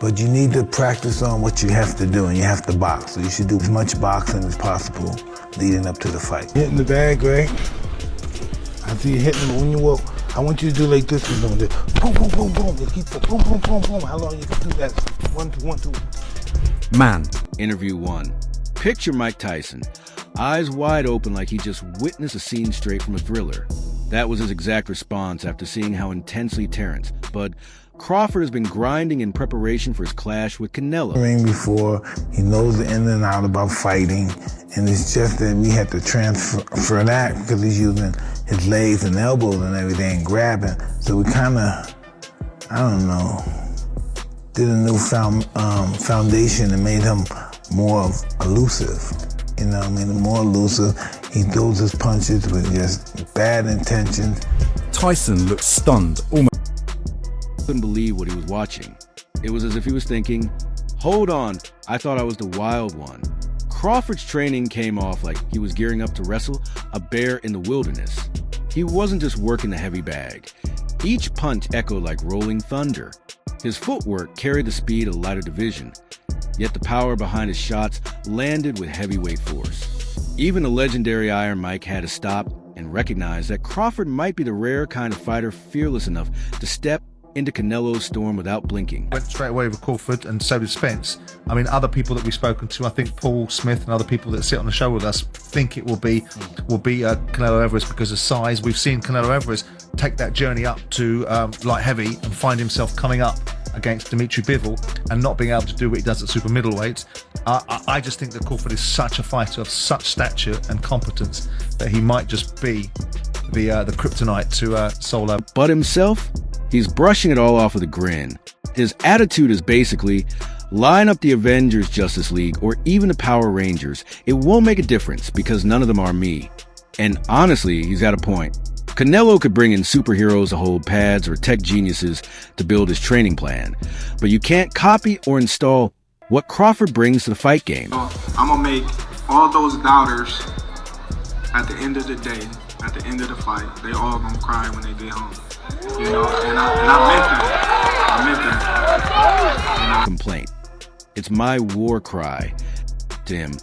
But you need to practice on what you have to do, and you have to box. So you should do as much boxing as possible leading up to the fight. Hitting the bag, right? I see you hitting them when you walk. I want you to do like this. Boom, boom, boom, boom. Just keep boom, boom, boom, boom. How long you can do that? 1, 2, 1, 2. Man. Interview 1. Picture Mike Tyson, eyes wide open like he just witnessed a scene straight from a thriller. That was his exact response after seeing how intensely Terence, but Crawford has been grinding in preparation for his clash with Canelo. Before, he knows the in and out about fighting, and it's just that we had to transfer that because he's using his legs and elbows and everything, and grabbing. So we kind of, I don't know, did a new foundation and made him more elusive. You know, made him more elusive. He throws his punches with just bad intentions. Tyson looked stunned, almost couldn't believe what he was watching. It was as if he was thinking, hold on, I thought I was the wild one. Crawford's training came off like he was gearing up to wrestle a bear in the wilderness. He wasn't just working the heavy bag. Each punch echoed like rolling thunder. His footwork carried the speed of the lighter division, yet the power behind his shots landed with heavyweight force. Even the legendary Iron Mike had to stop and recognize that Crawford might be the rare kind of fighter fearless enough to step into Canelo's storm without blinking. Went straight away with Crawford, and so did Spence. I mean, other people that we've spoken to, I think Paul Smith and other people that sit on the show with us think it will be Canelo Alvarez because of size. We've seen Canelo Alvarez take that journey up to light heavy and find himself coming up against Dimitri Bivol and not being able to do what he does at super middleweight. I just think that Crawford is such a fighter of such stature and competence that he might just be the kryptonite to Solo. But himself, he's brushing it all off with a grin. His attitude is basically, line up the Avengers, Justice League, or even the Power Rangers. It won't make a difference because none of them are me. And honestly, he's got a point. Canelo could bring in superheroes to hold pads or tech geniuses to build his training plan, but you can't copy or install what Crawford brings to the fight game. I'm gonna make all those doubters at the end of the day, at the end of the fight, they all gonna cry when they get home. You know, and I meant that. You know? Complaint. It's my war cry to him.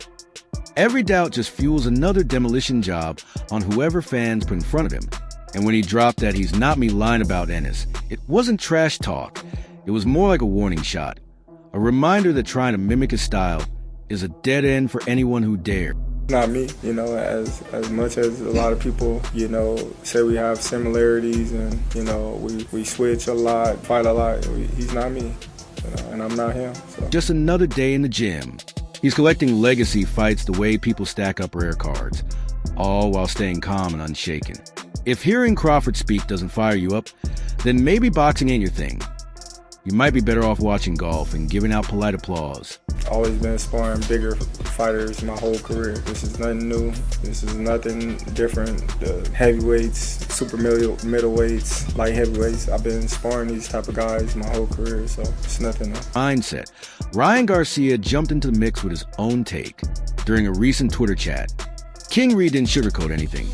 Every doubt just fuels another demolition job on whoever fans put in front of him. And when he dropped that he's not me line about Ennis, it wasn't trash talk. It was more like a warning shot. A reminder that trying to mimic his style is a dead end for anyone who dare. Not me, you know, as much as a lot of people, you know, say we have similarities and, you know, we switch a lot, fight a lot. He's not me, you know, and I'm not him. So. Just another day in the gym. He's collecting legacy fights the way people stack up rare cards, all while staying calm and unshaken. If hearing Crawford speak doesn't fire you up, then maybe boxing ain't your thing. You might be better off watching golf and giving out polite applause. Always been sparring bigger fighters my whole career. This is nothing new. This is nothing different. The heavyweights, super middleweights, light heavyweights. I've been sparring these type of guys my whole career, so it's nothing new. Mindset. Ryan Garcia jumped into the mix with his own take during a recent Twitter chat. King Reed didn't sugarcoat anything.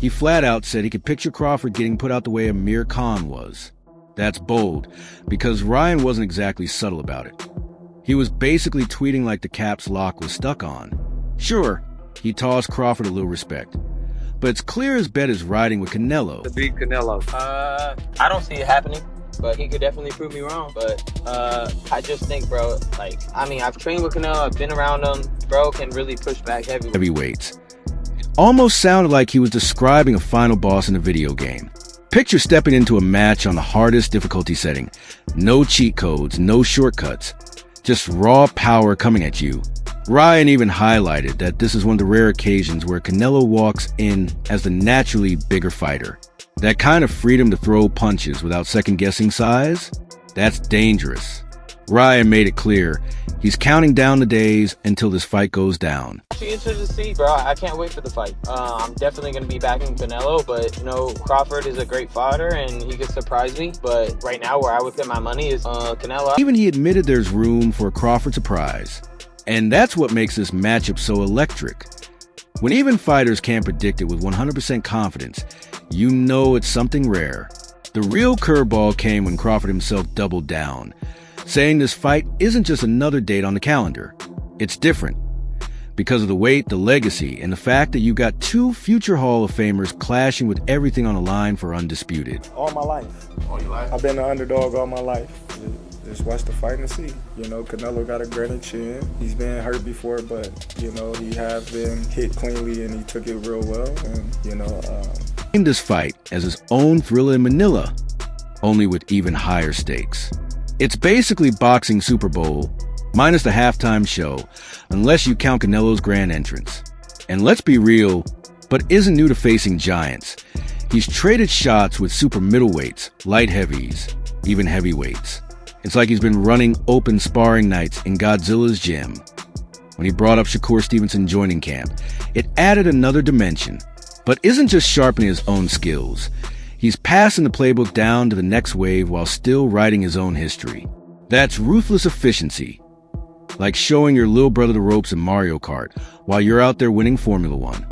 He flat out said he could picture Crawford getting put out the way Amir Khan was. That's bold, because Ryan wasn't exactly subtle about it. He was basically tweeting like the caps lock was stuck on. Sure, he tossed Crawford a little respect, but it's clear his bet is riding with Canelo. To beat Canelo. I don't see it happening, but he could definitely prove me wrong. But I just think, bro, like, I mean, I've trained with Canelo, I've been around him. Bro can really push back heavyweights. It almost sounded like he was describing a final boss in a video game. Picture stepping into a match on the hardest difficulty setting. No cheat codes, no shortcuts. Just raw power coming at you. Ryan even highlighted that this is one of the rare occasions where Canelo walks in as the naturally bigger fighter. That kind of freedom to throw punches without second-guessing size, that's dangerous. Ryan made it clear he's counting down the days until this fight goes down. Actually interested to see, bro. I can't wait for the fight. I'm definitely going to be backing Canelo, but, you know, Crawford is a great fighter and he could surprise me. But right now where I would put my money is Canelo. Even he admitted there's room for a Crawford surprise. And that's what makes this matchup so electric. When even fighters can't predict it with 100% confidence, you know it's something rare. The real curveball came when Crawford himself doubled down. saying this fight isn't just another date on the calendar. It's different because of the weight, the legacy, and the fact that you got two future Hall of Famers clashing with everything on the line for undisputed. All my life. All your life? I've been an underdog all my life. Just watch the fight and see. You know, Canelo got a granite chin. He's been hurt before, but, you know, he have been hit cleanly and he took it real well. And, you know, named this fight as his own Thriller in Manila, only with even higher stakes. It's basically boxing Super Bowl, minus the halftime show, unless you count Canelo's grand entrance. And let's be real, but isn't new to facing giants. He's traded shots with super middleweights, light heavies, even heavyweights. It's like he's been running open sparring nights in Godzilla's gym. When he brought up Shakur Stevenson joining camp, it added another dimension, but isn't just sharpening his own skills. He's passing the playbook down to the next wave while still writing his own history. That's ruthless efficiency. Like showing your little brother the ropes in Mario Kart while you're out there winning Formula One.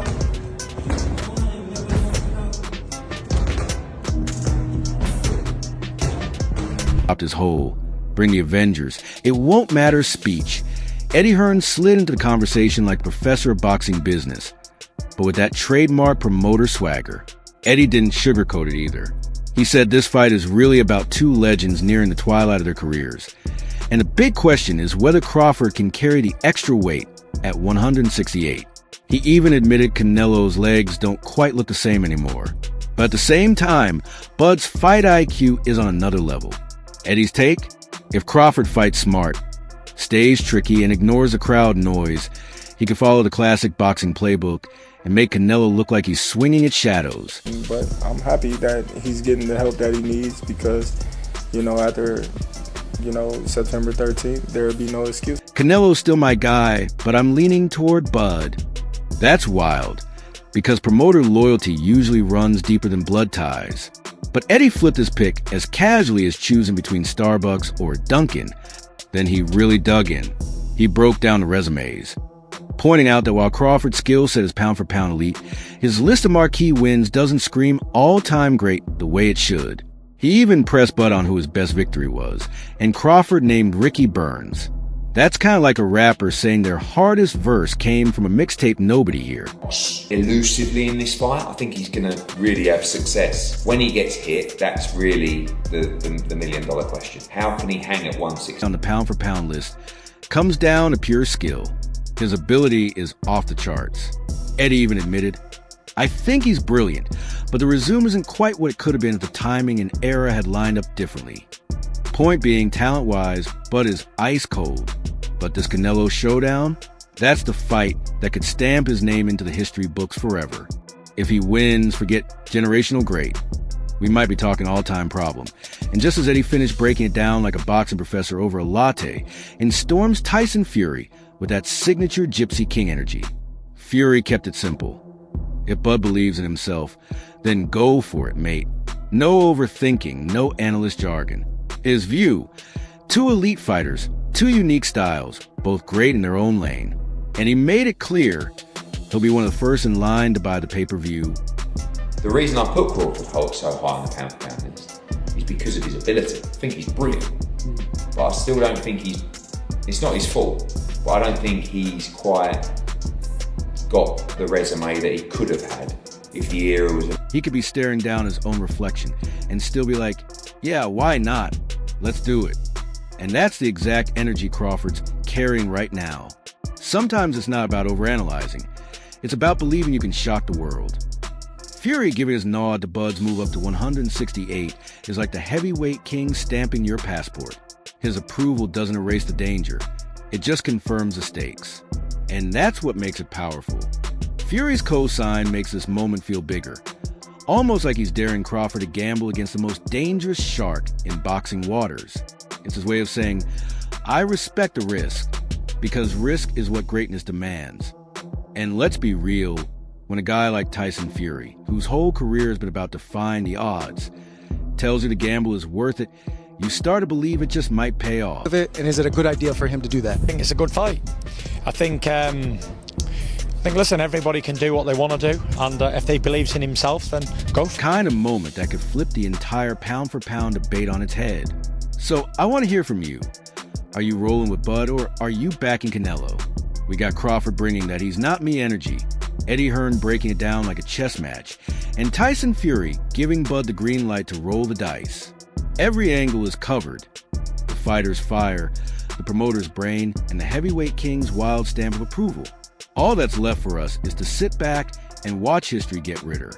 Dropped his hole. Bring the Avengers. It won't matter speech. Eddie Hearn slid into the conversation like professor of boxing business. But with that trademark promoter swagger, Eddie didn't sugarcoat it either. He said this fight is really about two legends nearing the twilight of their careers. And the big question is whether Crawford can carry the extra weight at 168. He even admitted Canelo's legs don't quite look the same anymore. But at the same time, Bud's fight IQ is on another level. Eddie's take? If Crawford fights smart, stays tricky, and ignores the crowd noise, he can follow the classic boxing playbook and make Canelo look like he's swinging at shadows. But I'm happy that he's getting the help that he needs because, you know, after, you know, September 13th, there'll be no excuse. Canelo's still my guy, but I'm leaning toward Bud. That's wild, because promoter loyalty usually runs deeper than blood ties. But Eddie flipped his pick as casually as choosing between Starbucks or Dunkin'. Then he really dug in. He broke down the resumes, pointing out that while Crawford's skill set is pound-for-pound elite, his list of marquee wins doesn't scream all-time great the way it should. He even pressed Bud on who his best victory was, and Crawford named Ricky Burns. That's kind of like a rapper saying their hardest verse came from a mixtape nobody here. Elusively in this fight, I think he's going to really have success. When he gets hit, that's really the million-dollar question. How can he hang at 160? On the pound-for-pound list comes down to pure skill. His ability is off the charts. Eddie even admitted, I think he's brilliant, but the resume isn't quite what it could have been if the timing and era had lined up differently. Point being, talent-wise, Bud is ice cold. But this Canelo showdown, that's the fight that could stamp his name into the history books forever. If he wins, forget generational great. We might be talking all-time problem. And just as Eddie finished breaking it down like a boxing professor over a latte, in storms Tyson Fury with that signature Gypsy King energy. Fury kept it simple. If Bud believes in himself, then go for it, mate. No overthinking, no analyst jargon. His view, two elite fighters, two unique styles, both great in their own lane. And he made it clear he'll be one of the first in line to buy the pay-per-view. The reason I put Crawford so high on the pound-for-pound list is because of his ability. I think he's brilliant, but I still don't think it's not his fault, but I don't think he's quite got the resume that he could have had if the era was... He could be staring down his own reflection and still be like, yeah, why not? Let's do it. And that's the exact energy Crawford's carrying right now. Sometimes it's not about overanalyzing. It's about believing you can shock the world. Fury giving his nod to Bud's move up to 168 is like the heavyweight king stamping your passport. His approval doesn't erase the danger. It just confirms the stakes. And that's what makes it powerful. Fury's cosign makes this moment feel bigger. Almost like he's daring Crawford to gamble against the most dangerous shark in boxing waters. It's his way of saying, I respect the risk, because risk is what greatness demands. And let's be real, when a guy like Tyson Fury, whose whole career has been about defying the odds, tells you the gamble is worth it, you start to believe it just might pay off. And is it a good idea for him to do that? I think it's a good fight. I think, listen, everybody can do what they want to do, and if they believes in himself, then go for it. Kind of moment that could flip the entire pound-for-pound debate on its head. So I want to hear from you. Are you rolling with Bud or are you backing Canelo? We got Crawford bringing that he's not me energy, Eddie Hearn breaking it down like a chess match, and Tyson Fury giving Bud the green light to roll the dice. Every angle is covered. The fighter's fire, the promoter's brain, and the heavyweight king's wild stamp of approval. All that's left for us is to sit back and watch history get ritter.